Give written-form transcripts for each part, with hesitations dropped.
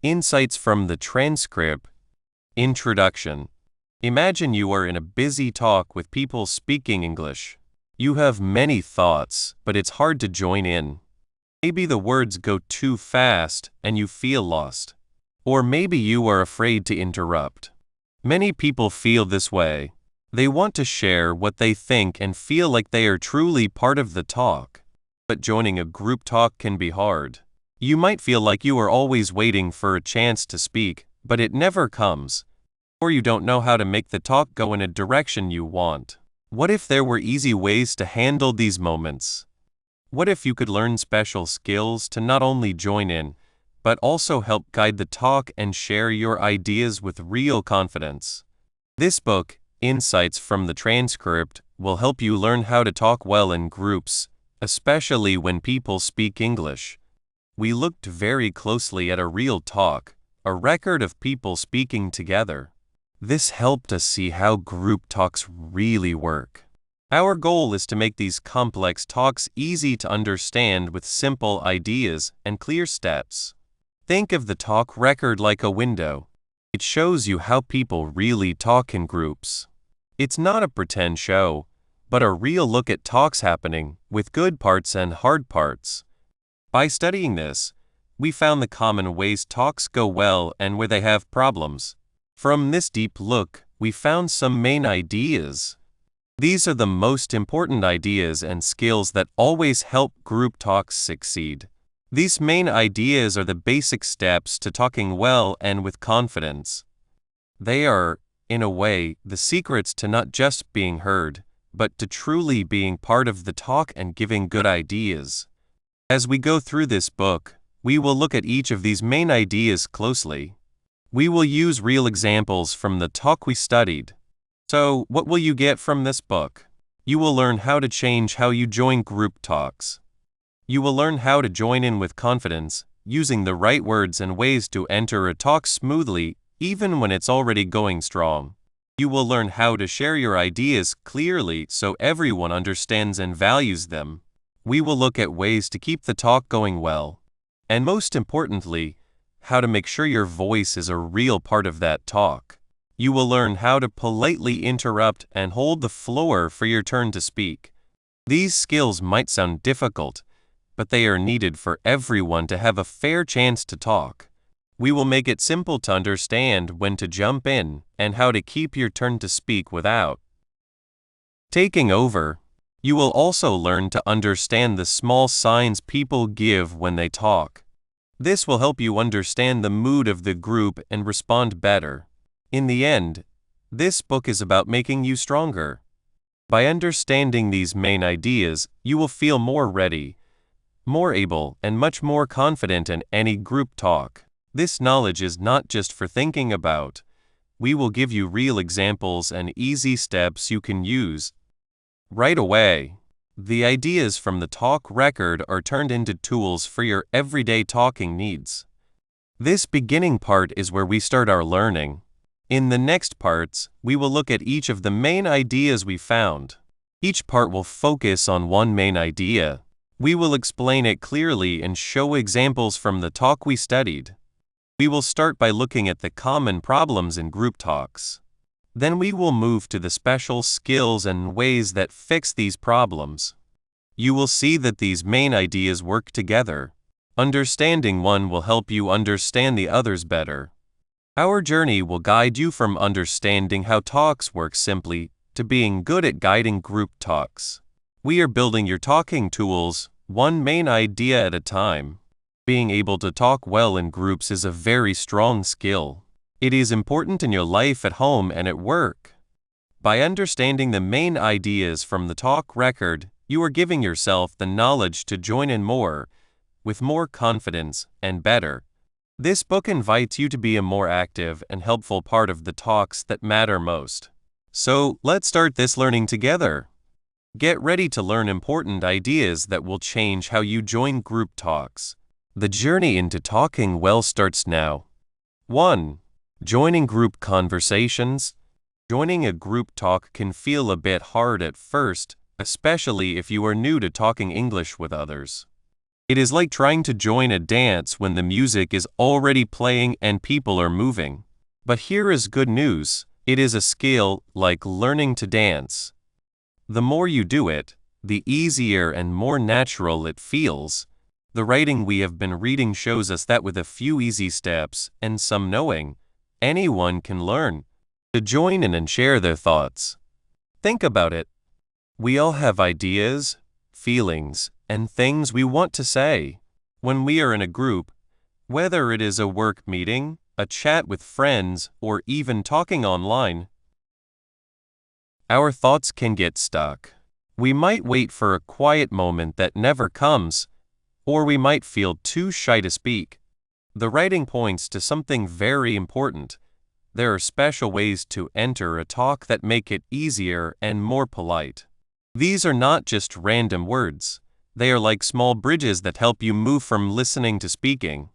Insights from the Transcript. Introduction. Imagine you are in a busy talk with people speaking English. You have many thoughts, but it's hard to join in. Maybe the words go too fast and you feel lost. Or maybe you are afraid to interrupt. Many people feel this way. They want to share what they think and feel like they are truly part of the talk. But joining a group talk can be hard. You might feel like you are always waiting for a chance to speak, but it never comes. Or you don't know how to make the talk go in a direction you want. What if there were easy ways to handle these moments? What if you could learn special skills to not only join in, but also help guide the talk and share your ideas with real confidence? This book, Insights from the Transcript, will help you learn how to talk well in groups, especially when people speak English. We looked very closely at a real talk, a record of people speaking together. This helped us see how group talks really work. Our goal is to make these complex talks easy to understand with simple ideas and clear steps. Think of the talk record like a window. It shows you how people really talk in groups. It's not a pretend show, but a real look at talks happening, with good parts and hard parts. By studying this, we found the common ways talks go well and where they have problems. From this deep look, we found some main ideas. These are the most important ideas and skills that always help group talks succeed. These main ideas are the basic steps to talking well and with confidence. They are, in a way, the secrets to not just being heard, but to truly being part of the talk and giving good ideas. As we go through this book, we will look at each of these main ideas closely. We will use real examples from the talk we studied. So, what will you get from this book? You will learn how to change how you join group talks. You will learn how to join in with confidence, using the right words and ways to enter a talk smoothly, even when it's already going strong. You will learn how to share your ideas clearly so everyone understands and values them. We will look at ways to keep the talk going well. And most importantly, how to make sure your voice is a real part of that talk. You will learn how to politely interrupt and hold the floor for your turn to speak. These skills might sound difficult, but they are needed for everyone to have a fair chance to talk. We will make it simple to understand when to jump in and how to keep your turn to speak without taking over. You will also learn to understand the small signs people give when they talk. This will help you understand the mood of the group and respond better. In the end, this book is about making you stronger. By understanding these main ideas, you will feel more ready, more able, and much more confident in any group talk. This knowledge is not just for thinking about. We will give you real examples and easy steps you can use right away. The ideas from the talk record are turned into tools for your everyday talking needs. This beginning part is where we start our learning. In the next parts, we will look at each of the main ideas we found. Each part will focus on one main idea. We will explain it clearly and show examples from the talk we studied. We will start by looking at the common problems in group talks. Then we will move to the special skills and ways that fix these problems. You will see that these main ideas work together. Understanding one will help you understand the others better. Our journey will guide you from understanding how talks work simply to being good at guiding group talks. We are building your talking tools, one main idea at a time. Being able to talk well in groups is a very strong skill. It is important in your life at home and at work. By understanding the main ideas from the talk record, you are giving yourself the knowledge to join in more, with more confidence, and better. This book invites you to be a more active and helpful part of the talks that matter most. So, let's start this learning together. Get ready to learn important ideas that will change how you join group talks. The journey into talking well starts now. 1. Joining group conversations. Joining a group talk can feel a bit hard at first, especially if you are new to talking English with others. It is like trying to join a dance when the music is already playing and people are moving. But here is good news. It is a skill like learning to dance. The more you do it, the easier and more natural it feels. The writing we have been reading shows us that with a few easy steps and some knowing, anyone can learn to join in and share their thoughts. Think about it. We all have ideas, feelings, and things we want to say. When we are in a group, whether it is a work meeting, a chat with friends, or even talking online, our thoughts can get stuck. We might wait for a quiet moment that never comes, or we might feel too shy to speak. The writing points to something very important. There are special ways to enter a talk that make it easier and more polite. These are not just random words. They are like small bridges that help you move from listening to speaking.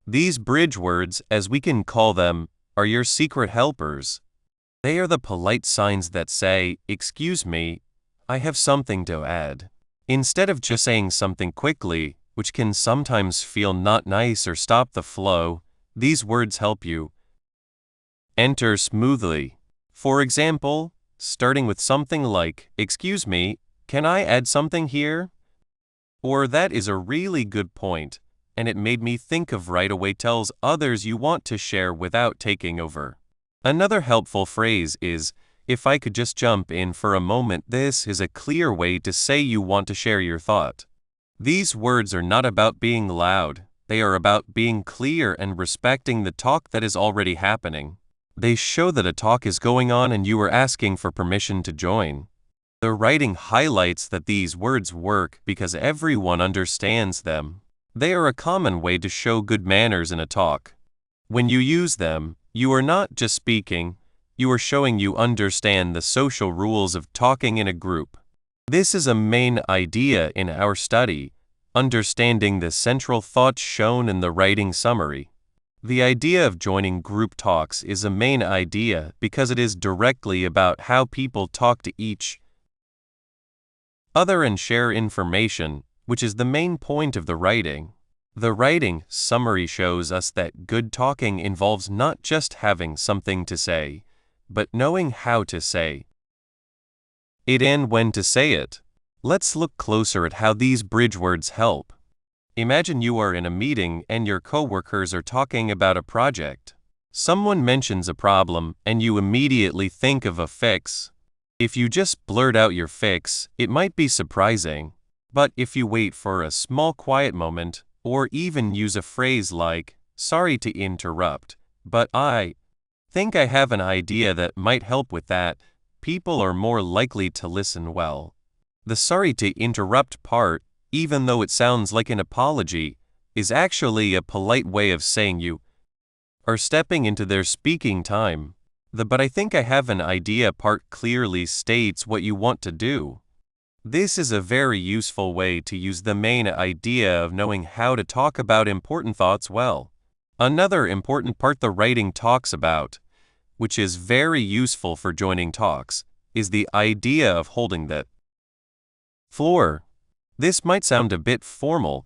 These bridge words, as we can call them, are your secret helpers. They are the polite signs that say, "Excuse me, I have something to add." Instead of just saying something quickly, which can sometimes feel not nice or stop the flow, these words help you enter smoothly. For example, starting with something like, "Excuse me, can I add something here?" Or "That is a really good point, and it made me think of right away," tells others you want to share without taking over. Another helpful phrase is, "If I could just jump in for a moment." This is a clear way to say you want to share your thought. These words are not about being loud. They are about being clear and respecting the talk that is already happening. They show that a talk is going on and you are asking for permission to join. The writing highlights that these words work because everyone understands them. They are a common way to show good manners in a talk. When you use them, you are not just speaking, you are showing you understand the social rules of talking in a group. This is a main idea in our study, understanding the central thoughts shown in the writing summary. The idea of joining group talks is a main idea because it is directly about how people talk to each other and share information, which is the main point of the writing. The writing summary shows us that good talking involves not just having something to say, but knowing how to say it and when to say it. Let's look closer at how these bridge words help. Imagine you are in a meeting and your coworkers are talking about a project. Someone mentions a problem and you immediately think of a fix. If you just blurt out your fix, it might be surprising. But if you wait for a small quiet moment, or even use a phrase like, "Sorry to interrupt, but I think I have an idea that might help with that," people are more likely to listen well. The "sorry to interrupt" part, even though it sounds like an apology, is actually a polite way of saying you are stepping into their speaking time. The "but I think I have an idea" part clearly states what you want to do. This is a very useful way to use the main idea of knowing how to talk about important thoughts well. Another important part the writing talks about, which is very useful for joining talks, is the idea of holding the floor. This might sound a bit formal,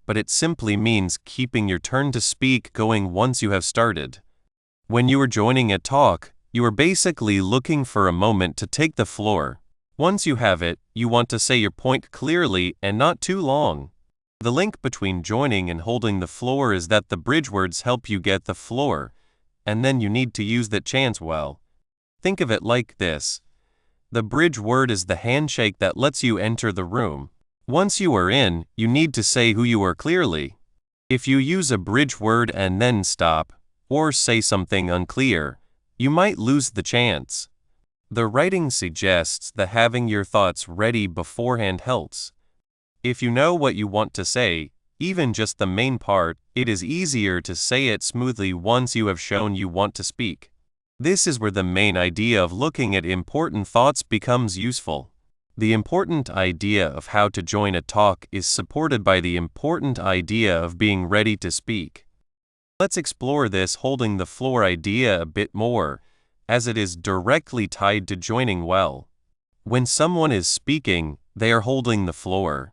but it simply means keeping your turn to speak going once you have started. When you are joining a talk, you are basically looking for a moment to take the floor. Once you have it, you want to say your point clearly and not too long. The link between joining and holding the floor is that the bridge words help you get the floor, and then you need to use that chance well. Think of it like this. The bridge word is the handshake that lets you enter the room. Once you are in, you need to say who you are clearly. If you use a bridge word and then stop, or say something unclear, you might lose the chance. The writing suggests that having your thoughts ready beforehand helps. If you know what you want to say, even just the main part, it is easier to say it smoothly once you have shown you want to speak. This is where the main idea of looking at important thoughts becomes useful. The important idea of how to join a talk is supported by the important idea of being ready to speak. Let's explore this holding the floor idea a bit more, as it is directly tied to joining well. When someone is speaking, they are holding the floor.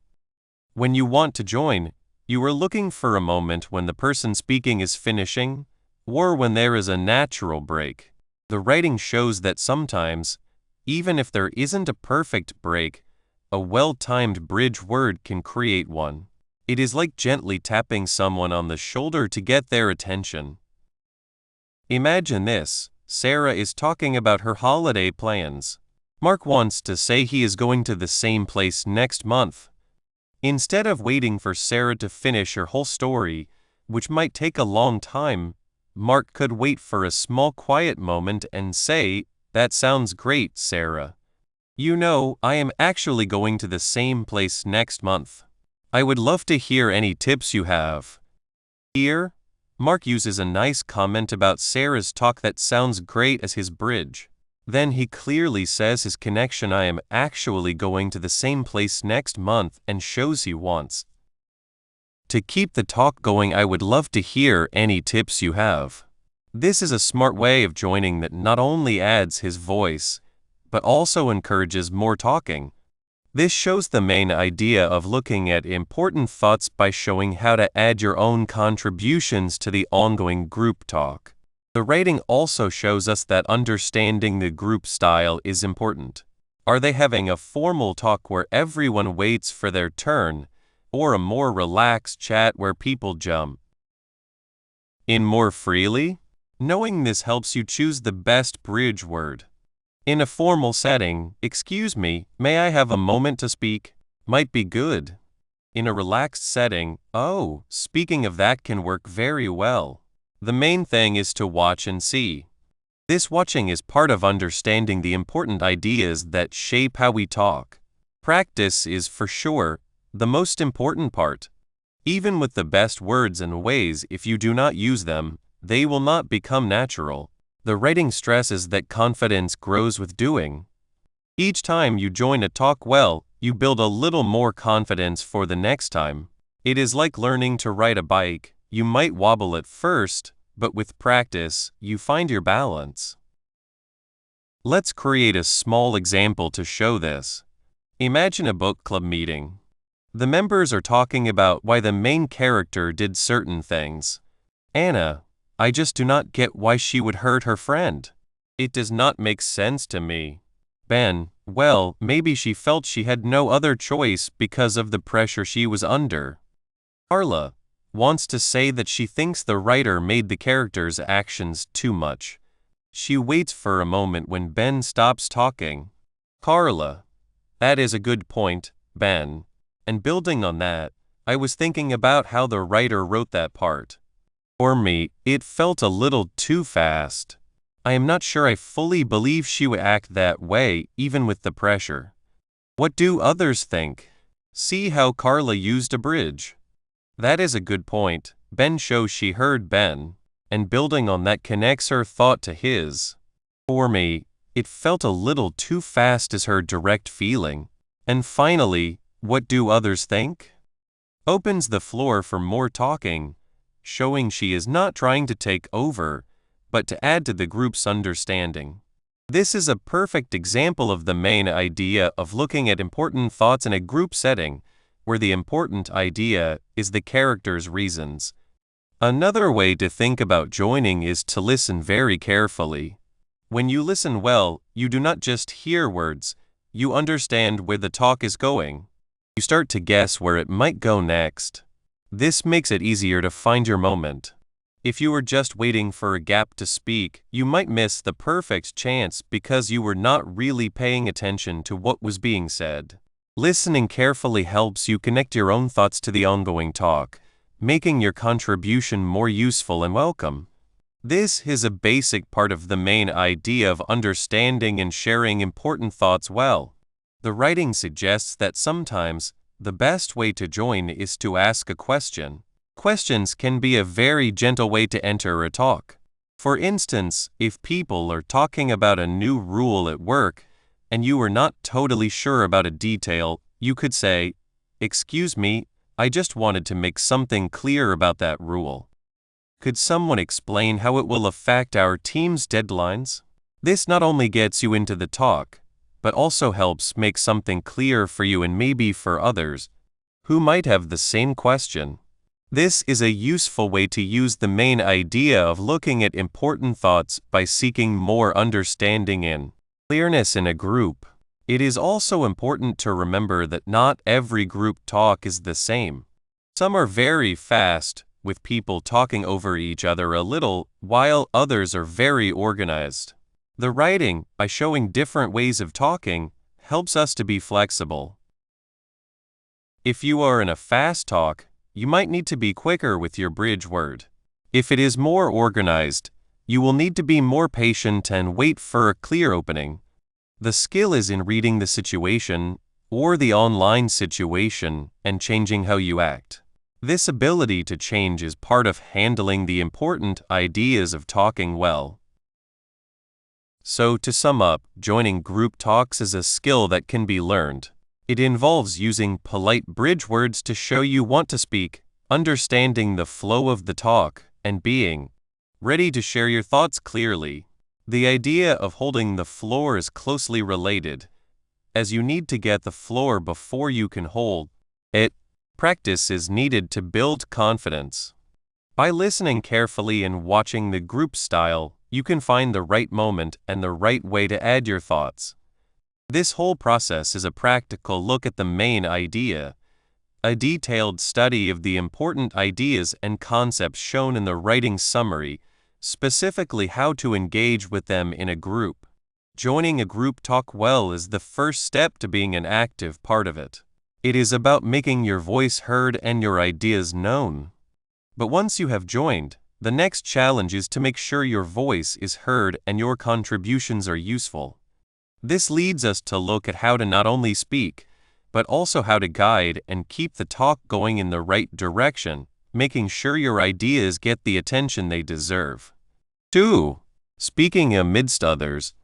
When you want to join, You are looking for a moment when the person speaking is finishing, or when there is a natural break. The writing shows that sometimes, even if there isn't a perfect break, a well-timed bridge word can create one. It is like gently tapping someone on the shoulder to get their attention. Imagine this: Sarah is talking about her holiday plans. Mark wants to say he is going to the same place next month. Instead of waiting for Sarah to finish her whole story, which might take a long time, Mark could wait for a small quiet moment and say, "That sounds great, Sarah. You know, I am actually going to the same place next month. I would love to hear any tips you have." Here, Mark uses a nice comment about Sarah's talk that sounds great as his bridge. Then he clearly says his connection, "I am actually going to the same place next month," and shows he wants to keep the talk going. "I would love to hear any tips you have." This is a smart way of joining that not only adds his voice, but also encourages more talking. This shows the main idea of looking at important thoughts by showing how to add your own contributions to the ongoing group talk. The writing also shows us that understanding the group style is important. Are they having a formal talk where everyone waits for their turn, or a more relaxed chat where people jump in more freely? Knowing this helps you choose the best bridge word. In a formal setting, "Excuse me, may I have a moment to speak?" might be good. In a relaxed setting, "Oh, speaking of that," can work very well. The main thing is to watch and see. This watching is part of understanding the important ideas that shape how we talk. Practice is, for sure, the most important part. Even with the best words and ways, if you do not use them, they will not become natural. The writing stresses that confidence grows with doing. Each time you join a talk well, you build a little more confidence for the next time. It is like learning to ride a bike. You might wobble at first, but with practice, you find your balance. Let's create a small example to show this. Imagine a book club meeting. The members are talking about why the main character did certain things. "Anna, I just do not get why she would hurt her friend. It does not make sense to me." Ben, "Well, maybe she felt she had no other choice because of the pressure she was under." Carla wants to say that she thinks the writer made the character's actions too much. She waits for a moment when Ben stops talking. Carla: "That is a good point, Ben. And building on that, I was thinking about how the writer wrote that part. For me, it felt a little too fast. I am not sure I fully believe she would act that way, even with the pressure." What do others think? See how Carla used a bridge. That is a good point. Ben shows she heard Ben, and building on that connects her thought to his. For me, it felt a little too fast as her direct feeling. And finally, what do others think? Opens the floor for more talking, showing she is not trying to take over, but to add to the group's understanding. This is a perfect example of the main idea of looking at important thoughts in a group setting, where the important idea is the character's reasons. Another way to think about joining is to listen very carefully. When you listen well, you do not just hear words, you understand where the talk is going. You start to guess where it might go next. This makes it easier to find your moment. If you were just waiting for a gap to speak, you might miss the perfect chance because you were not really paying attention to what was being said. Listening carefully helps you connect your own thoughts to the ongoing talk, making your contribution more useful and welcome. This is a basic part of the main idea of understanding and sharing important thoughts well. The writing suggests that sometimes the best way to join is to ask a question. Questions can be a very gentle way to enter a talk. For instance, if people are talking about a new rule at work, and you are not totally sure about a detail, you could say, "Excuse me, I just wanted to make something clear about that rule. Could someone explain how it will affect our team's deadlines?" This not only gets you into the talk, but also helps make something clear for you and maybe for others who might have the same question. This is a useful way to use the main idea of looking at important thoughts by seeking more understanding and clearness in a group. It is also important to remember that not every group talk is the same. Some are very fast, with people talking over each other a little, while others are very organized. The writing, by showing different ways of talking, helps us to be flexible. If you are in a fast talk, you might need to be quicker with your bridge word. If it is more organized, you will need to be more patient and wait for a clear opening. The skill is in reading the situation or the online situation and changing how you act. This ability to change is part of handling the important ideas of talking well. So, to sum up, joining group talks is a skill that can be learned. It involves using polite bridge words to show you want to speak, understanding the flow of the talk, and being ready to share your thoughts clearly. The idea of holding the floor is closely related, as you need to get the floor before you can hold it. Practice is needed to build confidence. By listening carefully and watching the group style, you can find the right moment and the right way to add your thoughts. This whole process is a practical look at the main idea, a detailed study of the important ideas and concepts shown in the writing summary, specifically how to engage with them in a group. Joining a group talk well is the first step to being an active part of it. It is about making your voice heard and your ideas known. But once you have joined, the next challenge is to make sure your voice is heard and your contributions are useful. This leads us to look at how to not only speak, but also how to guide and keep the talk going in the right direction, making sure your ideas get the attention they deserve. 2. Speaking amidst others.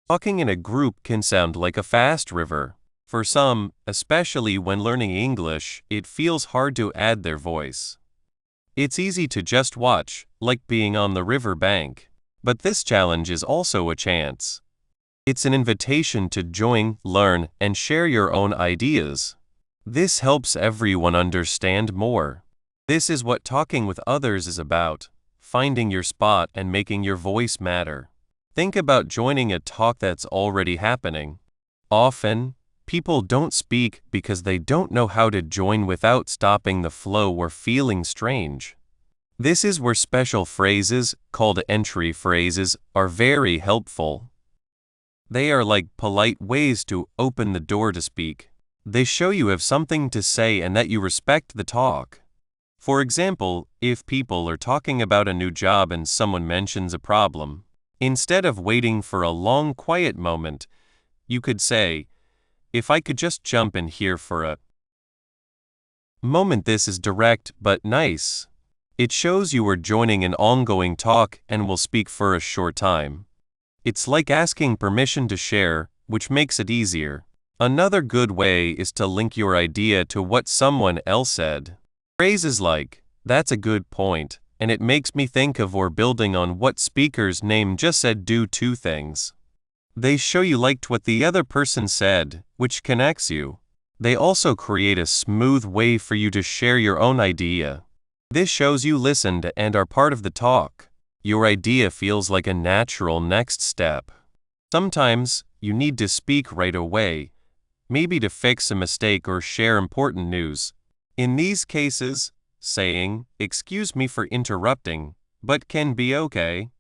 Talking in a group can sound like a fast river. For some, especially when learning English, it feels hard to add their voice. It's easy to just watch, like being on the river bank. But this challenge is also a chance. It's an invitation to join, learn, and share your own ideas. This helps everyone understand more. This is what talking with others is about, finding your spot and making your voice matter. Think about joining a talk that's already happening. Often, people don't speak because they don't know how to join without stopping the flow or feeling strange. This is where special phrases, called entry phrases, are very helpful. They are like polite ways to open the door to speak. They show you have something to say and that you respect the talk. For example, if people are talking about a new job and someone mentions a problem, instead of waiting for a long quiet moment, you could say, "If I could just jump in here for a moment." This is direct but nice. It shows you are joining an ongoing talk and will speak for a short time. It's like asking permission to share, which makes it easier. Another good way is to link your idea to what someone else said. Phrases like, "That's a good point, and it makes me think of," or building on what speaker's name just said, do two things. They show you liked what the other person said, which connects you. They also create a smooth way for you to share your own idea. This shows you listened and are part of the talk. Your idea feels like a natural next step. Sometimes, you need to speak right away, maybe to fix a mistake or share important news. In these cases, saying, "Excuse me for interrupting, but can be okay."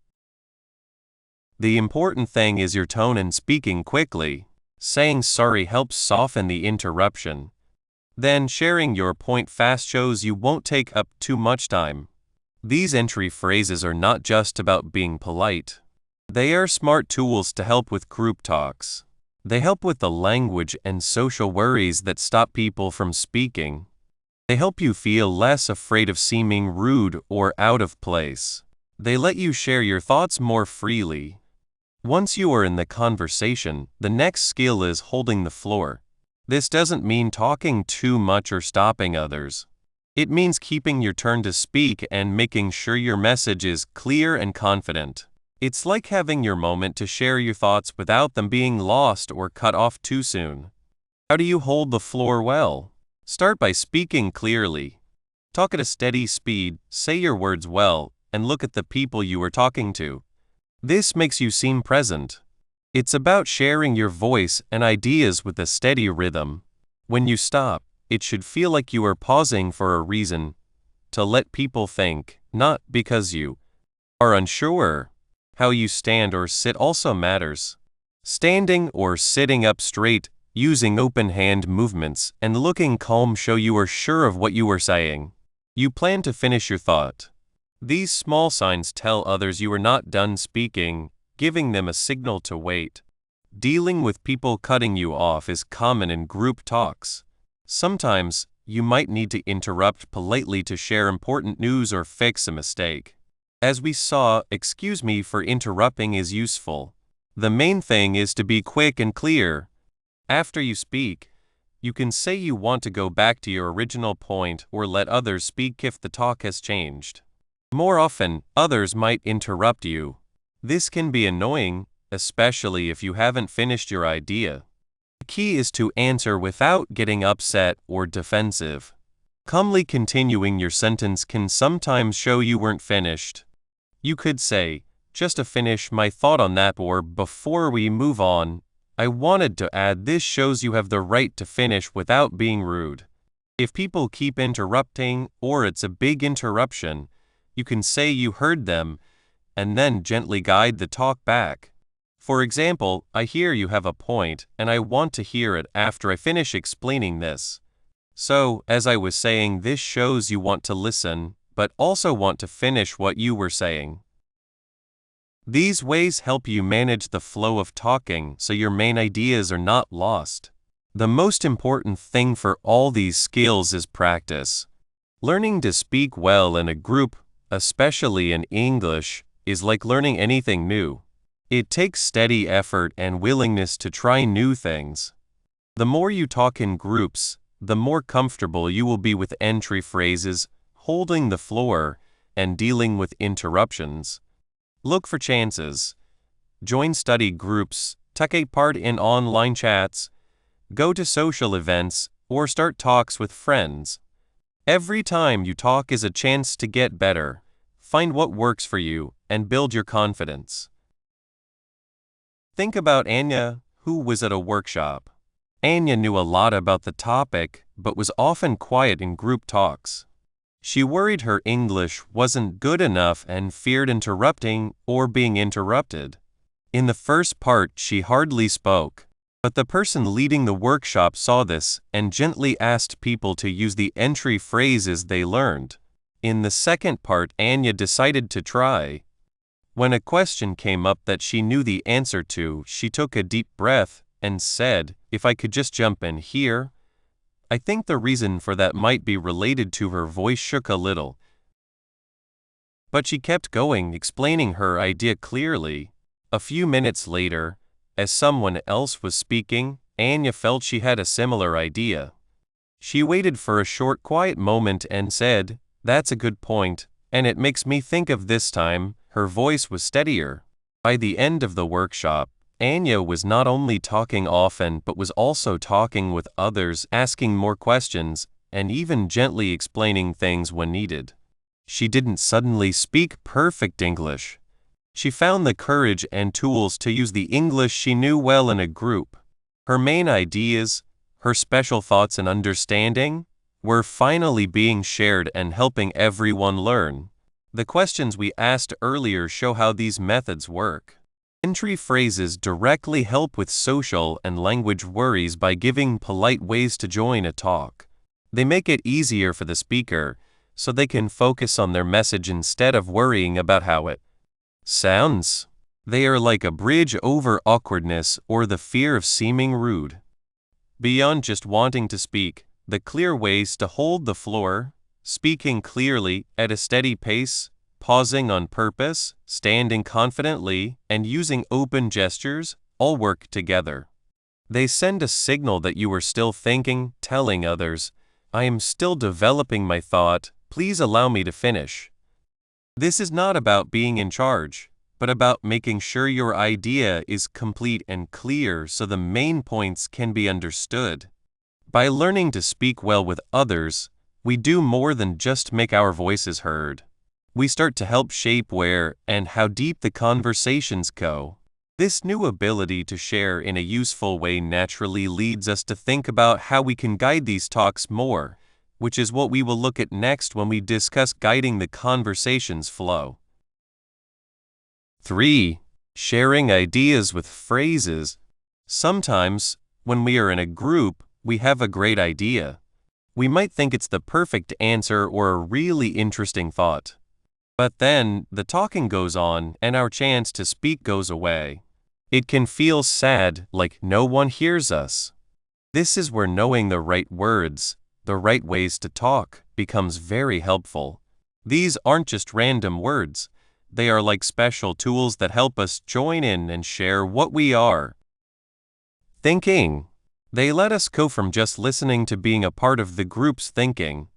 The important thing is your tone and speaking quickly. Saying sorry helps soften the interruption. Then sharing your point fast shows you won't take up too much time. These entry phrases are not just about being polite. They are smart tools to help with group talks. They help with the language and social worries that stop people from speaking. They help you feel less afraid of seeming rude or out of place. They let you share your thoughts more freely. Once you are in the conversation, the next skill is holding the floor. This doesn't mean talking too much or stopping others. It means keeping your turn to speak and making sure your message is clear and confident. It's like having your moment to share your thoughts without them being lost or cut off too soon. How do you hold the floor well? Start by speaking clearly. Talk at a steady speed, say your words well, and look at the people you are talking to. This makes you seem present. It's about sharing your voice and ideas with a steady rhythm. When you stop, it should feel like you are pausing for a reason, to let people think, not because you are unsure. How you stand or sit also matters. Standing or sitting up straight, using open hand movements, and looking calm show you are sure of what you are saying. You plan to finish your thought. These small signs tell others you are not done speaking, giving them a signal to wait. Dealing with people cutting you off is common in group talks. Sometimes, you might need to interrupt politely to share important news or fix a mistake. As we saw, excuse me for interrupting is useful. The main thing is to be quick and clear. After you speak, you can say you want to go back to your original point or let others speak if the talk has changed. More often, others might interrupt you. This can be annoying, especially if you haven't finished your idea. The key is to answer without getting upset or defensive. Calmly continuing your sentence can sometimes show you weren't finished. You could say, just to finish my thought on that, or before we move on, I wanted to add this shows you have the right to finish without being rude. If people keep interrupting or it's a big interruption, you can say you heard them and then gently guide the talk back. For example, I hear you have a point and I want to hear it after I finish explaining this. So, as I was saying, this shows you want to listen, but also want to finish what you were saying. These ways help you manage the flow of talking so your main ideas are not lost. The most important thing for all these skills is practice. Learning to speak well in a group, especially in English, is like learning anything new. It takes steady effort and willingness to try new things. The more you talk in groups, the more comfortable you will be with entry phrases, holding the floor, and dealing with interruptions. Look for chances. Join study groups, take part in online chats, go to social events, or start talks with friends. Every time you talk is a chance to get better. Find what works for you and build your confidence. Think about Anya, who was at a workshop. Anya knew a lot about the topic, but was often quiet in group talks. She worried her English wasn't good enough and feared interrupting or being interrupted. In the first part, she hardly spoke, but the person leading the workshop saw this and gently asked people to use the entry phrases they learned. In the second part, Anya decided to try. When a question came up that she knew the answer to, she took a deep breath and said, "If I could just jump in here." I think the reason for that might be related to her voice shook a little. But she kept going, explaining her idea clearly. A few minutes later, as someone else was speaking, Anya felt she had a similar idea. She waited for a short quiet moment and said, "That's a good point, and it makes me think of this time." Her voice was steadier. By the end of the workshop, Anya was not only talking often but was also talking with others, asking more questions, and even gently explaining things when needed. She didn't suddenly speak perfect English. She found the courage and tools to use the English she knew well in a group. Her main ideas, her special thoughts and understanding, were finally being shared and helping everyone learn. The questions we asked earlier show how these methods work. Entry phrases directly help with social and language worries by giving polite ways to join a talk. They make it easier for the speaker, so they can focus on their message instead of worrying about how it sounds. They are like a bridge over awkwardness or the fear of seeming rude. Beyond just wanting to speak, the clear ways to hold the floor, speaking clearly at a steady pace, pausing on purpose, standing confidently, and using open gestures all work together. They send a signal that you are still thinking, telling others, "I am still developing my thought, please allow me to finish." This is not about being in charge, but about making sure your idea is complete and clear so the main points can be understood. By learning to speak well with others, we do more than just make our voices heard. We start to help shape where and how deep the conversations go. This new ability to share in a useful way naturally leads us to think about how we can guide these talks more, which is what we will look at next when we discuss guiding the conversation's flow. 3. Sharing ideas with phrases. Sometimes, when we are in a group, we have a great idea. We might think it's the perfect answer or a really interesting thought. But then, the talking goes on and our chance to speak goes away. It can feel sad, like no one hears us. This is where knowing the right words, the right ways to talk, becomes very helpful. These aren't just random words. They are like special tools that help us join in and share what we are thinking. They let us go from just listening to being a part of the group's thinking.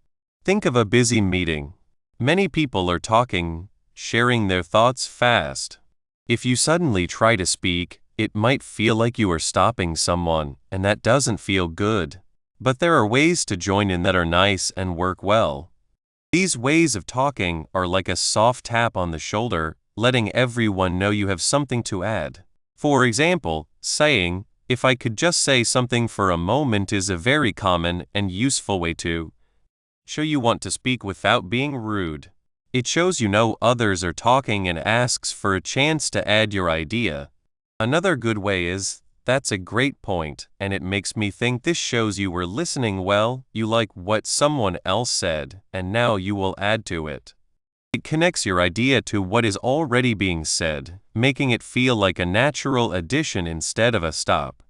Think of a busy meeting. Many people are talking, sharing their thoughts fast. If you suddenly try to speak, it might feel like you are stopping someone, and that doesn't feel good. But there are ways to join in that are nice and work well. These ways of talking are like a soft tap on the shoulder, letting everyone know you have something to add. For example, saying, "If I could just say something for a moment," is a very common and useful way to show you want to speak without being rude. It shows you know others are talking and asks for a chance to add your idea. Another good way is, "That's a great point, and it makes me think." This shows you were listening well, you like what someone else said, and now you will add to it. It connects your idea to what is already being said, making it feel like a natural addition instead of a stop.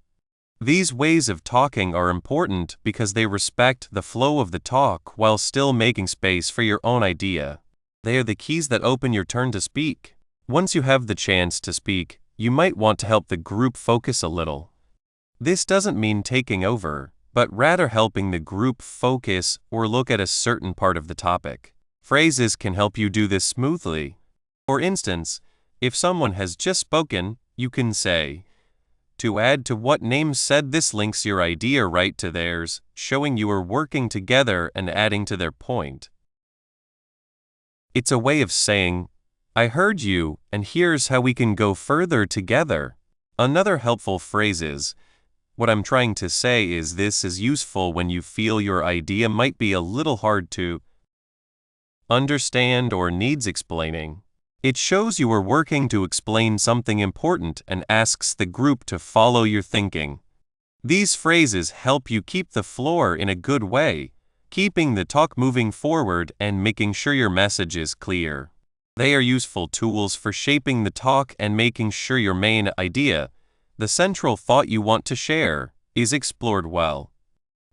These ways of talking are important because they respect the flow of the talk while still making space for your own idea. They are the keys that open your turn to speak. Once you have the chance to speak, you might want to help the group focus a little. This doesn't mean taking over, but rather helping the group focus or look at a certain part of the topic. Phrases can help you do this smoothly. For instance, if someone has just spoken, you can say, "To add to what Name said," this links your idea right to theirs, showing you are working together and adding to their point. It's a way of saying, "I heard you, and here's how we can go further together." Another helpful phrase is, "What I'm trying to say is," this is useful when you feel your idea might be a little hard to understand or needs explaining. It shows you are working to explain something important and asks the group to follow your thinking. These phrases help you keep the flow in a good way, keeping the talk moving forward and making sure your message is clear. They are useful tools for shaping the talk and making sure your main idea, the central thought you want to share, is explored well.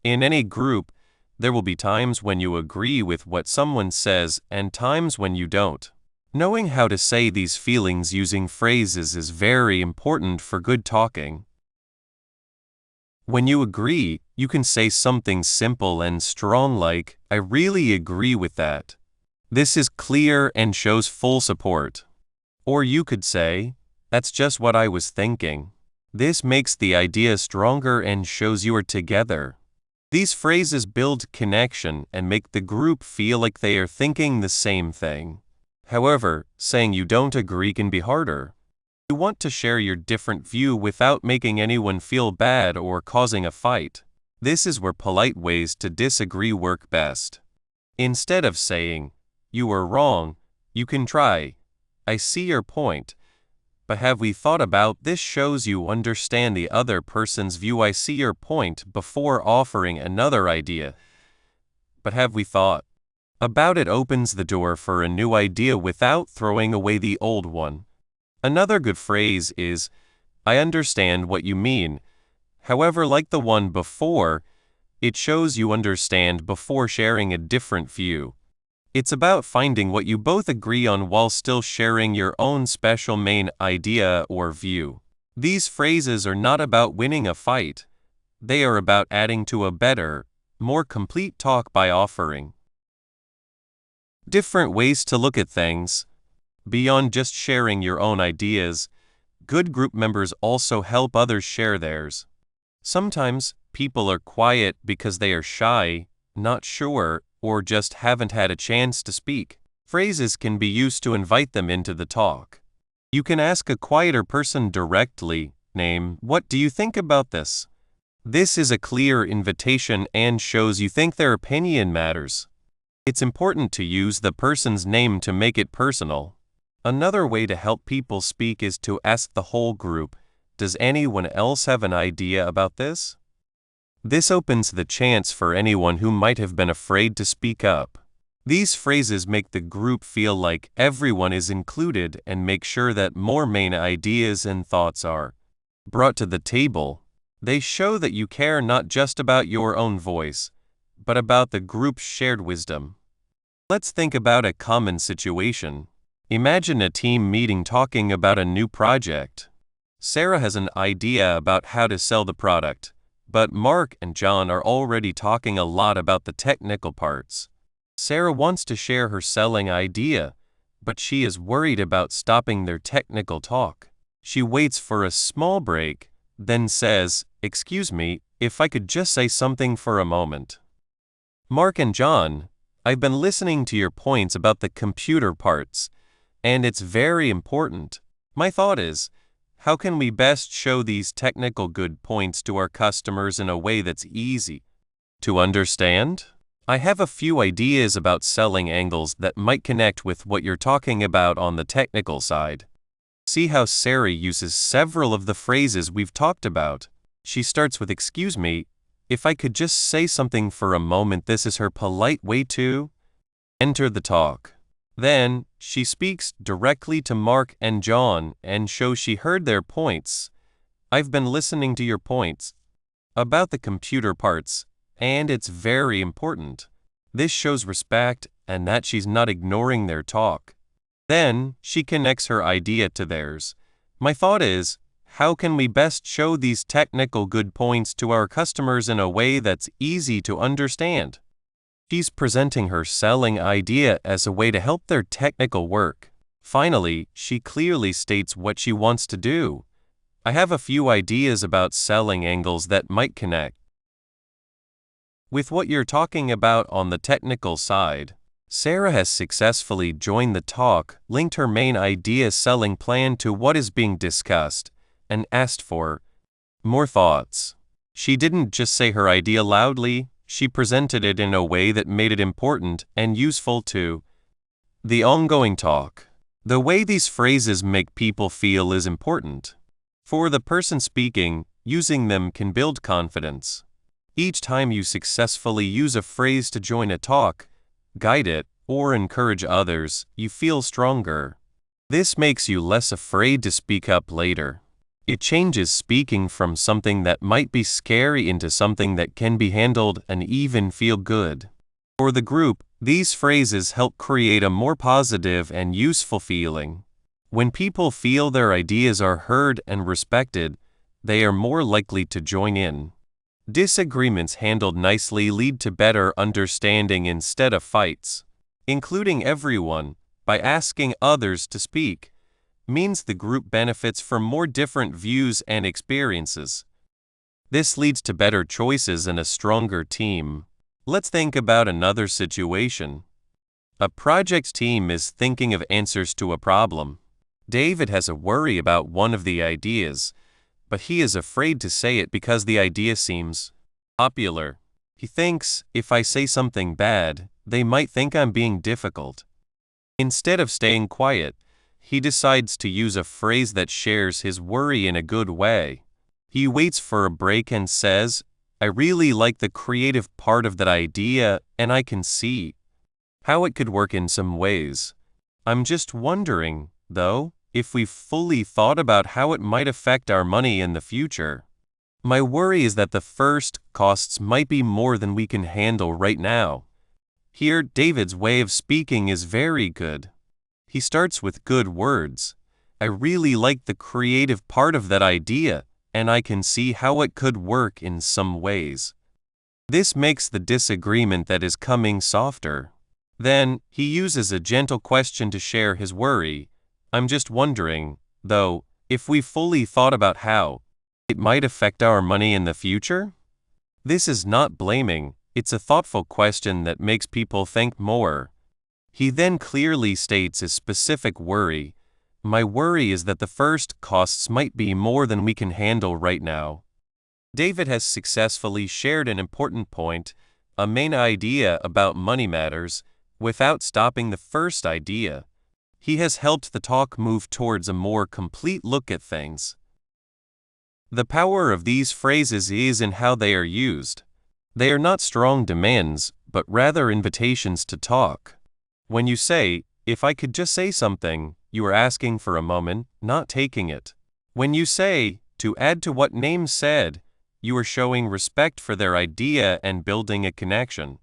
In any group, there will be times when you agree with what someone says and times when you don't. Knowing how to say these feelings using phrases is very important for good talking. When you agree, you can say something simple and strong like, "I really agree with that." This is clear and shows full support. Or you could say, "That's just what I was thinking." This makes the idea stronger and shows you are together. These phrases build connection and make the group feel like they are thinking the same thing. However, saying you don't agree can be harder. You want to share your different view without making anyone feel bad or causing a fight. This is where polite ways to disagree work best. Instead of saying, "You are wrong," you can try, "I see your point, but have we thought about this?" Shows you understand the other person's view. "I see your point," before offering another idea. "But have we thought about it?" opens the door for a new idea without throwing away the old one. Another good phrase is, "I understand what you mean." However, like the one before, it shows you understand before sharing a different view. It's about finding what you both agree on while still sharing your own special main idea or view. These phrases are not about winning a fight. They are about adding to a better, more complete talk by offering different ways to look at things. Beyond just sharing your own ideas, good group members also help others share theirs. Sometimes, people are quiet because they are shy, not sure, or just haven't had a chance to speak. Phrases can be used to invite them into the talk. You can ask a quieter person directly, name, "What do you think about this?" This is a clear invitation and shows you think their opinion matters. It's important to use the person's name to make it personal. Another way to help people speak is to ask the whole group, "Does anyone else have an idea about this?" This opens the chance for anyone who might have been afraid to speak up. These phrases make the group feel like everyone is included and make sure that more main ideas and thoughts are brought to the table. They show that you care not just about your own voice, but about the group's shared wisdom. Let's think about a common situation. Imagine a team meeting talking about a new project. Sarah has an idea about how to sell the product, but Mark and John are already talking a lot about the technical parts. Sarah wants to share her selling idea, but she is worried about stopping their technical talk. She waits for a small break, then says, "Excuse me, if I could just say something for a moment." Mark and John, "I've been listening to your points about the computer parts, and it's very important. My thought is, how can we best show these technical good points to our customers in a way that's easy to understand? I have a few ideas about selling angles that might connect with what you're talking about on the technical side." See how Sarah uses several of the phrases we've talked about. She starts with "Excuse me, if I could just say something for a moment." This is her polite way to enter the talk. Then, she speaks directly to Mark and John and shows she heard their points. "I've been listening to your points about the computer parts, and it's very important." This shows respect and that she's not ignoring their talk. Then, she connects her idea to theirs. "My thought is, how can we best show these technical good points to our customers in a way that's easy to understand?" She's presenting her selling idea as a way to help their technical work. Finally, she clearly states what she wants to do. "I have a few ideas about selling angles that might connect with what you're talking about on the technical side." Sarah has successfully joined the talk, linked her main idea selling plan to what is being discussed, and asked for more thoughts. She didn't just say her idea loudly, she presented it in a way that made it important and useful to the ongoing talk. The way these phrases make people feel is important. For the person speaking, using them can build confidence. Each time you successfully use a phrase to join a talk, guide it, or encourage others, you feel stronger. This makes you less afraid to speak up later. It changes speaking from something that might be scary into something that can be handled and even feel good. For the group, these phrases help create a more positive and useful feeling. When people feel their ideas are heard and respected, they are more likely to join in. Disagreements handled nicely lead to better understanding instead of fights. Including everyone, by asking others to speak, means the group benefits from more different views and experiences. This leads to better choices and a stronger team. Let's think about another situation. A project team is thinking of answers to a problem. David has a worry about one of the ideas, but he is afraid to say it because the idea seems popular. He thinks, "If I say something bad, they might think I'm being difficult." Instead of staying quiet, he decides to use a phrase that shares his worry in a good way. He waits for a break and says, "I really like the creative part of that idea, and I can see how it could work in some ways. I'm just wondering, though, if we've fully thought about how it might affect our money in the future. My worry is that the first costs might be more than we can handle right now." Here, David's way of speaking is very good. He starts with good words. "I really like the creative part of that idea, and I can see how it could work in some ways." This makes the disagreement that is coming softer. Then, he uses a gentle question to share his worry. "I'm just wondering, though, if we fully thought about how it might affect our money in the future?" This is not blaming, It's a thoughtful question that makes people think more. He then clearly states his specific worry. My worry is that the first costs might be more than we can handle right now. David has successfully shared an important point, a main idea about money matters, without stopping the first idea. He has helped the talk move towards a more complete look at things. The power of these phrases is in how they are used. They are not strong demands, but rather invitations to talk. When you say, "If I could just say something," you are asking for a moment, not taking it. When you say, "To add to what Name said," you are showing respect for their idea and building a connection.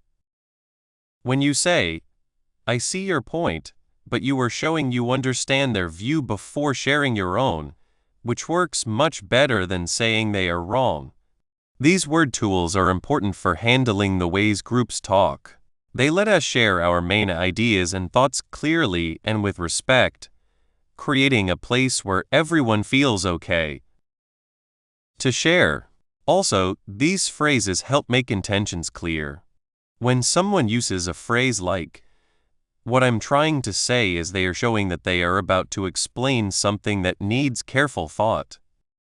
When you say, "I see your point," but you are showing you understand their view before sharing your own, which works much better than saying they are wrong. These word tools are important for handling the ways groups talk. They let us share our main ideas and thoughts clearly and with respect, creating a place where everyone feels okay to share. Also, these phrases help make intentions clear. When someone uses a phrase like, "What I'm trying to say," is they are showing that they are about to explain something that needs careful thought.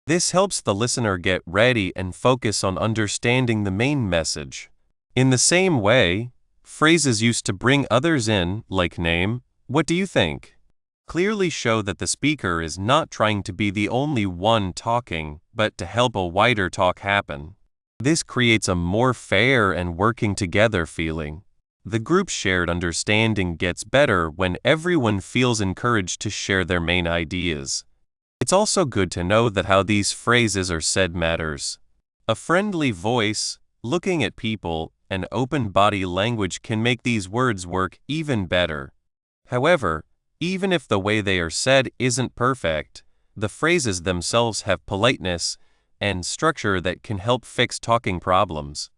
This helps the listener get ready and focus on understanding the main message. In the same way, phrases used to bring others in, like Name, "What do you think?" clearly show that the speaker is not trying to be the only one talking, but to help a wider talk happen. This creates a more fair and working together feeling. The group's shared understanding gets better when everyone feels encouraged to share their main ideas. It's also good to know that how these phrases are said matters. A friendly voice, looking at people, and open body language can make these words work even better. However, even if the way they are said isn't perfect, the phrases themselves have politeness and structure that can help fix talking problems.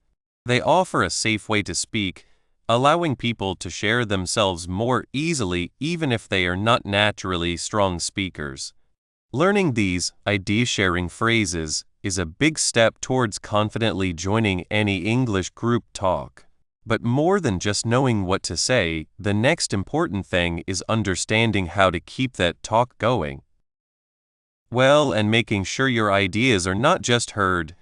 They offer a safe way to speak, allowing people to share themselves more easily even if they are not naturally strong speakers. Learning these idea-sharing phrases is a big step towards confidently joining any English group talk. But more than just knowing what to say, the next important thing is understanding how to keep that talk going well and making sure your ideas are not just heard,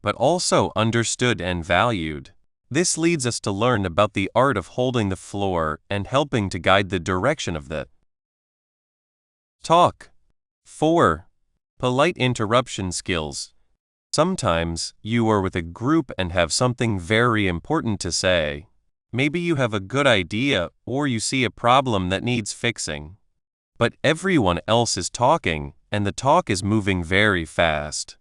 but also understood and valued. This leads us to learn about the art of holding the floor and helping to guide the direction of the talk. 4. Polite interruption skills. Sometimes you are with a group and have something very important to say. Maybe you have a good idea or you see a problem that needs fixing. But everyone else is talking and the talk is moving very fast.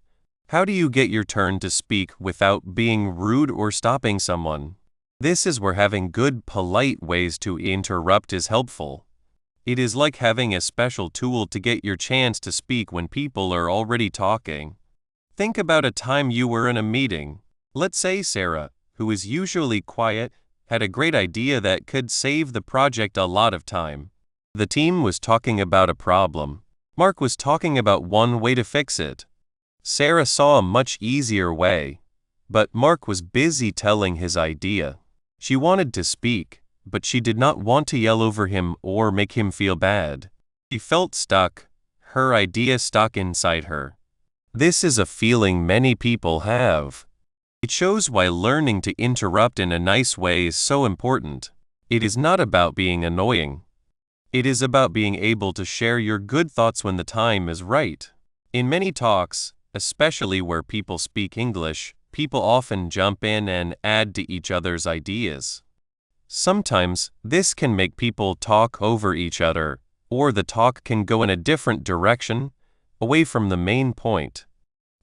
How do you get your turn to speak without being rude or stopping someone? This is where having good, polite ways to interrupt is helpful. It is like having a special tool to get your chance to speak when people are already talking. Think about a time you were in a meeting. Let's say Sarah, who is usually quiet, had a great idea that could save the project a lot of time. The team was talking about a problem. Mark was talking about one way to fix it. Sarah saw a much easier way, but Mark was busy telling his idea. She wanted to speak, but she did not want to yell over him or make him feel bad. She felt stuck, her idea stuck inside her. This is a feeling many people have. It shows why learning to interrupt in a nice way is so important. It is not about being annoying. It is about being able to share your good thoughts when the time is right. In many talks, especially where people speak English, people often jump in and add to each other's ideas. Sometimes, this can make people talk over each other, or the talk can go in a different direction, away from the main point.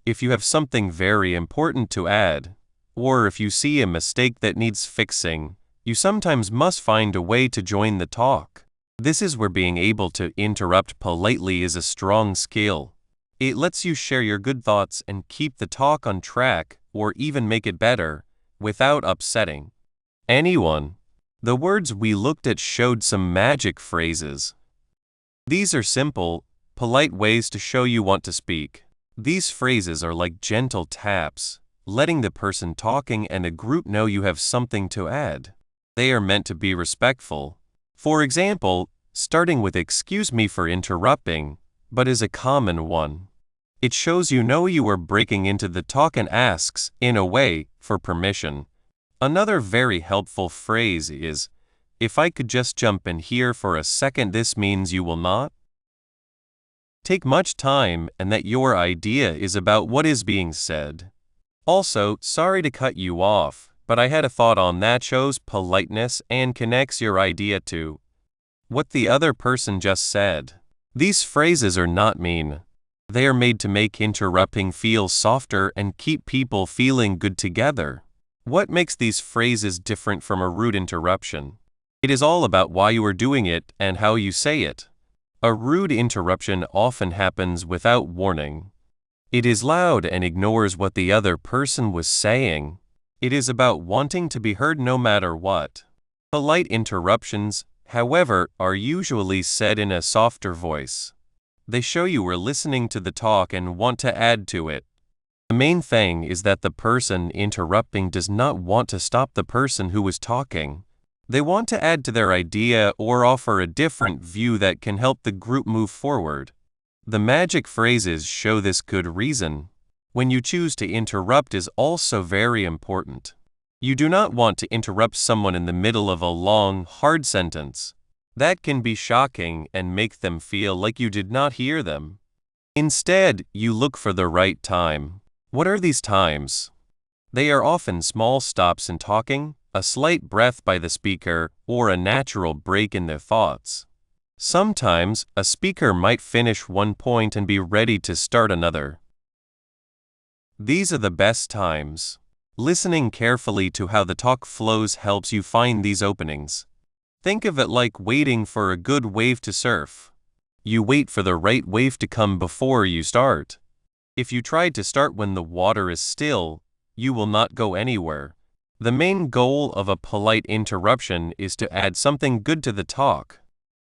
If you have something very important to add, or if you see a mistake that needs fixing, you sometimes must find a way to join the talk. This is where being able to interrupt politely is a strong skill. It lets you share your good thoughts and keep the talk on track, or even make it better, without upsetting anyone. The words we looked at showed some magic phrases. These are simple, polite ways to show you want to speak. These phrases are like gentle taps. letting the person talking and a group know you have something to add. They are meant to be respectful. For example, starting with "Excuse me for interrupting," but is a common one. It shows you know you are breaking into the talk and asks, in a way, for permission. Another very helpful phrase is, "If I could just jump in here for a second." This means you will not take much time and that your idea is about what is being said. Also, "Sorry to cut you off, but I had a thought on that." Shows politeness and connects your idea to what the other person just said. These phrases are not mean. They are made to make interrupting feel softer and keep people feeling good together. What makes these phrases different from a rude interruption? It is all about why you are doing it and how you say it. A rude interruption often happens without warning. It is loud and ignores what the other person was saying. It is about wanting to be heard no matter what. Polite interruptions, however, are usually said in a softer voice. They show you are listening to the talk and want to add to it. The main thing is that the person interrupting does not want to stop the person who is talking. They want to add to their idea or offer a different view that can help the group move forward. The magic phrases show this good reason. When you choose to interrupt is also very important. You do not want to interrupt someone in the middle of a long, hard sentence. That can be shocking and make them feel like you did not hear them. Instead, you look for the right time. What are these times? They are often small stops in talking, a slight breath by the speaker, or a natural break in their thoughts. Sometimes, a speaker might finish one point and be ready to start another. These are the best times. Listening carefully to how the talk flows helps you find these openings. Think of it like waiting for a good wave to surf. You wait for the right wave to come before you start. If you try to start when the water is still, you will not go anywhere. The main goal of a polite interruption is to add something good to the talk.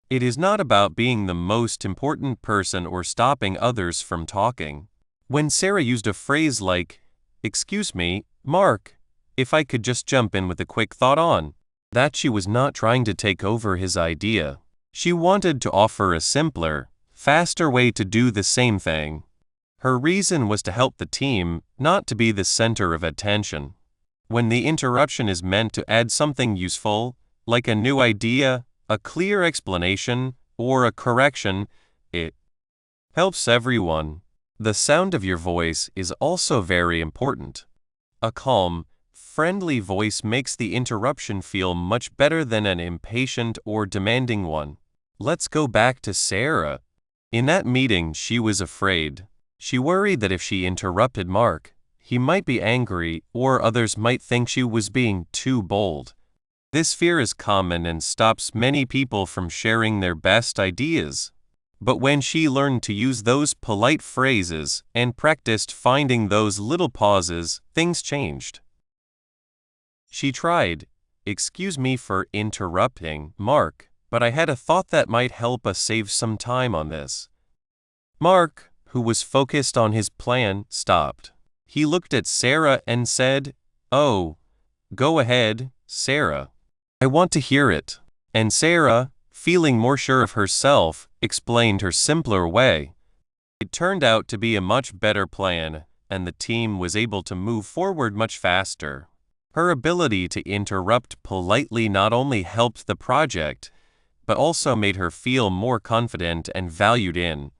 It is not about being the most important person or stopping others from talking. When Sarah used a phrase like, "Excuse me, Mark, if I could just jump in with a quick thought on," that she was not trying to take over his idea. She wanted to offer a simpler, faster way to do the same thing. Her reason was to help the team, not to be the center of attention. When the interruption is meant to add something useful, like a new idea, a clear explanation, or a correction, it helps everyone. The sound of your voice is also very important. A calm, friendly voice makes the interruption feel much better than an impatient or demanding one. Let's go back to Sarah. In that meeting, she was afraid. She worried that if she interrupted Mark, he might be angry or others might think she was being too bold. This fear is common and stops many people from sharing their best ideas. But when she learned to use those polite phrases and practiced finding those little pauses, things changed. She tried, "Excuse me for interrupting, Mark, but I had a thought that might help us save some time on this." Mark, who was focused on his plan, stopped. He looked at Sarah and said, "Oh, go ahead, Sarah. I want to hear it." And Sarah, feeling more sure of herself, explained her simpler way. It turned out to be a much better plan, and the team was able to move forward much faster. Her ability to interrupt politely not only helped the project, but also made her feel more confident and valued in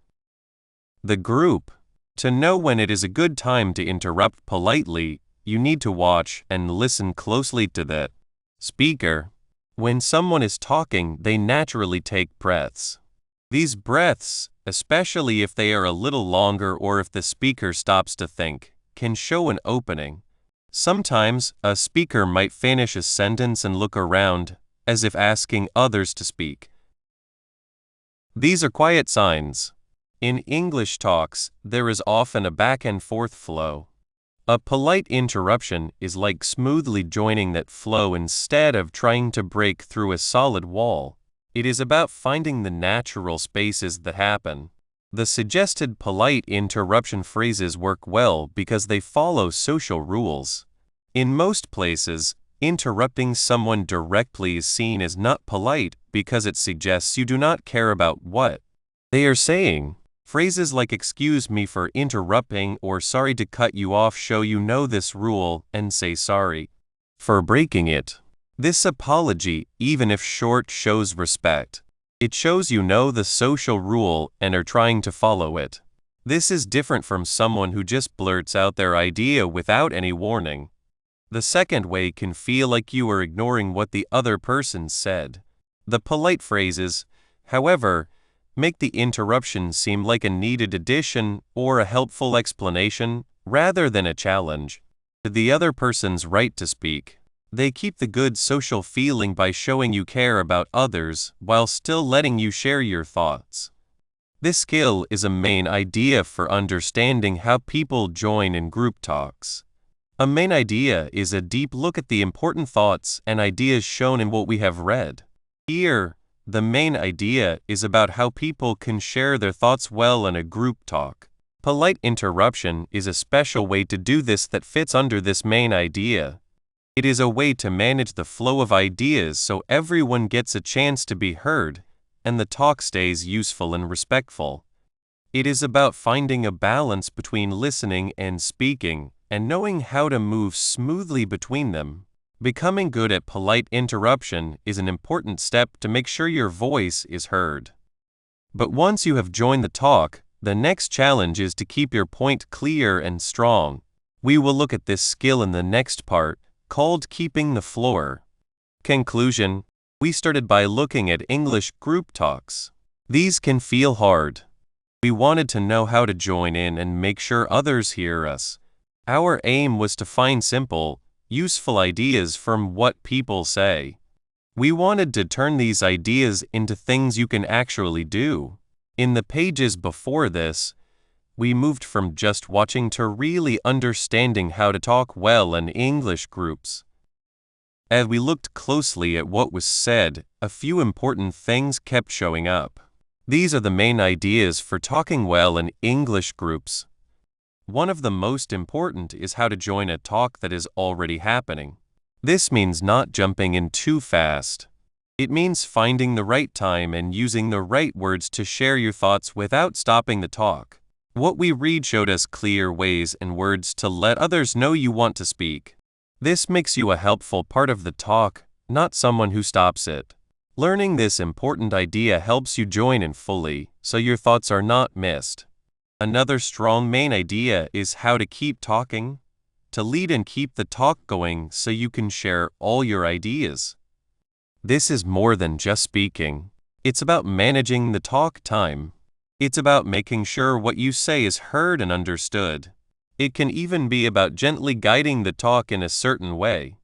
the group. To know when it is a good time to interrupt politely, you need to watch and listen closely to the speaker. When someone is talking, they naturally take breaths. These breaths, especially if they are a little longer or if the speaker stops to think, can show an opening. Sometimes, a speaker might finish a sentence and look around, as if asking others to speak. These are quiet signs. In English talks, there is often a back and forth flow. A polite interruption is like smoothly joining that flow instead of trying to break through a solid wall. It is about finding the natural spaces that happen. The suggested polite interruption phrases work well because they follow social rules. In most places, interrupting someone directly is seen as not polite because it suggests you do not care about what they are saying. Phrases like "excuse me for interrupting" or "sorry to cut you off" show you know this rule and say sorry for breaking it. This apology, even if short, shows respect. It shows you know the social rule and are trying to follow it. This is different from someone who just blurts out their idea without any warning. The second way can feel like you are ignoring what the other person said. The polite phrases, however, make the interruption seem like a needed addition or a helpful explanation rather than a challenge to the other person's right to speak. They keep the good social feeling by showing you care about others while still letting you share your thoughts. This skill is a main idea for understanding how people join in group talks. A main idea is a deep look at the important thoughts and ideas shown in what we have read. Here, the main idea is about how people can share their thoughts well in a group talk. Polite interruption is a special way to do this that fits under this main idea. It is a way to manage the flow of ideas so everyone gets a chance to be heard and the talk stays useful and respectful. It is about finding a balance between listening and speaking and knowing how to move smoothly between them. Becoming good at polite interruption is an important step to make sure your voice is heard. But once you have joined the talk, the next challenge is to keep your point clear and strong. We will look at this skill in the next part, called keeping the floor. Conclusion: we started by looking at English group talks. These can feel hard. We wanted to know how to join in and make sure others hear us. Our aim was to find simple, useful ideas from what people say. We wanted to turn these ideas into things you can actually do. In the pages before this, we moved from just watching to really understanding how to talk well in English groups. As we looked closely at what was said, a few important things kept showing up. These are the main ideas for talking well in English groups. One of the most important is how to join a talk that is already happening. This means not jumping in too fast. It means finding the right time and using the right words to share your thoughts without stopping the talk. What we read showed us clear ways and words to let others know you want to speak. This makes you a helpful part of the talk, not someone who stops it. Learning this important idea helps you join in fully, so your thoughts are not missed. Another strong main idea is how to keep talking, to lead and keep the talk going so you can share all your ideas. This is more than just speaking. It's about managing the talk time. It's about making sure what you say is heard and understood. It can even be about gently guiding the talk in a certain way.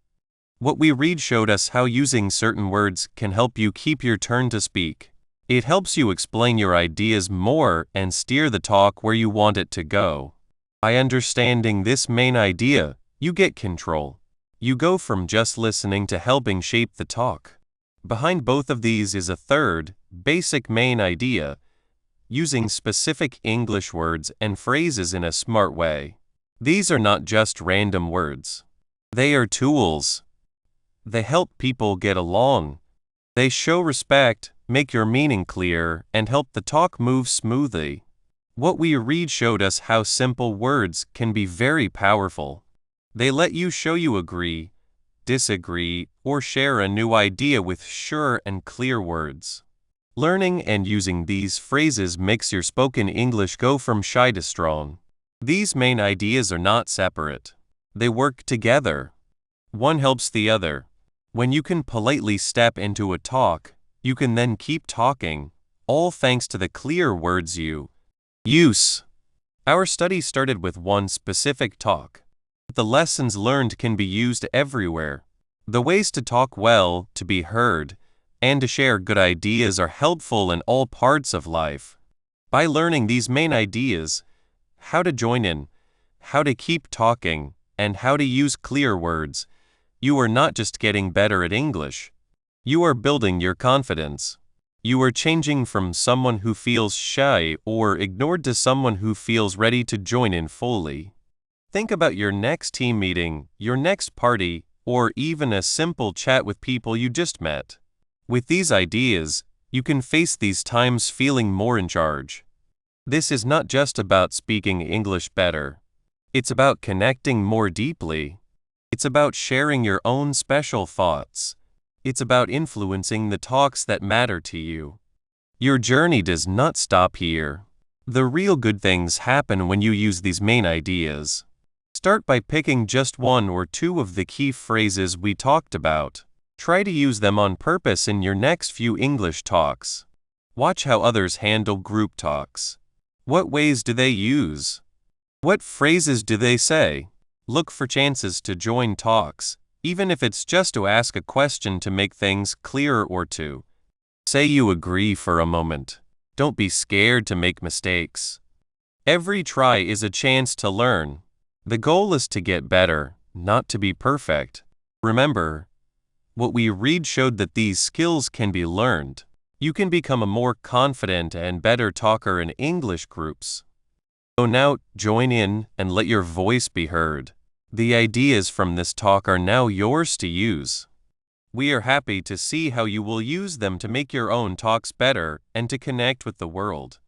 What we read showed us how using certain words can help you keep your turn to speak. It helps you explain your ideas more and steer the talk where you want it to go. By understanding this main idea, you get control. You go from just listening to helping shape the talk. Behind both of these is a third, basic main idea: using specific English words and phrases in a smart way. These are not just random words. They are tools. They help people get along. They show respect, make your meaning clear, and help the talk move smoothly. What we read showed us how simple words can be very powerful. They let you show you agree, disagree, or share a new idea with sure and clear words. Learning and using these phrases makes your spoken English go from shy to strong. These main ideas are not separate. They work together. One helps the other. When you can politely step into a talk, you can then keep talking, all thanks to the clear words you use. Our study started with one specific talk. The lessons learned can be used everywhere. The ways to talk well, to be heard, and to share good ideas are helpful in all parts of life. By learning these main ideas, how to join in, how to keep talking, and how to use clear words, you are not just getting better at English. You are building your confidence. You are changing from someone who feels shy or ignored to someone who feels ready to join in fully. Think about your next team meeting, your next party, or even a simple chat with people you just met. With these ideas, you can face these times feeling more in charge. This is not just about speaking English better. It's about connecting more deeply. It's about sharing your own special thoughts. It's about influencing the talks that matter to you. Your journey does not stop here. The real good things happen when you use these main ideas. Start by picking just one or two of the key phrases we talked about. Try to use them on purpose in your next few English talks. Watch how others handle group talks. What ways do they use? What phrases do they say? Look for chances to join talks, even if it's just to ask a question to make things clearer or to say you agree for a moment. Don't be scared to make mistakes. Every try is a chance to learn. The goal is to get better, not to be perfect. Remember, what we read showed that these skills can be learned. You can become a more confident and better talker in English groups. So now, join in and let your voice be heard. The ideas from this talk are now yours to use. We are happy to see how you will use them to make your own talks better and to connect with the world.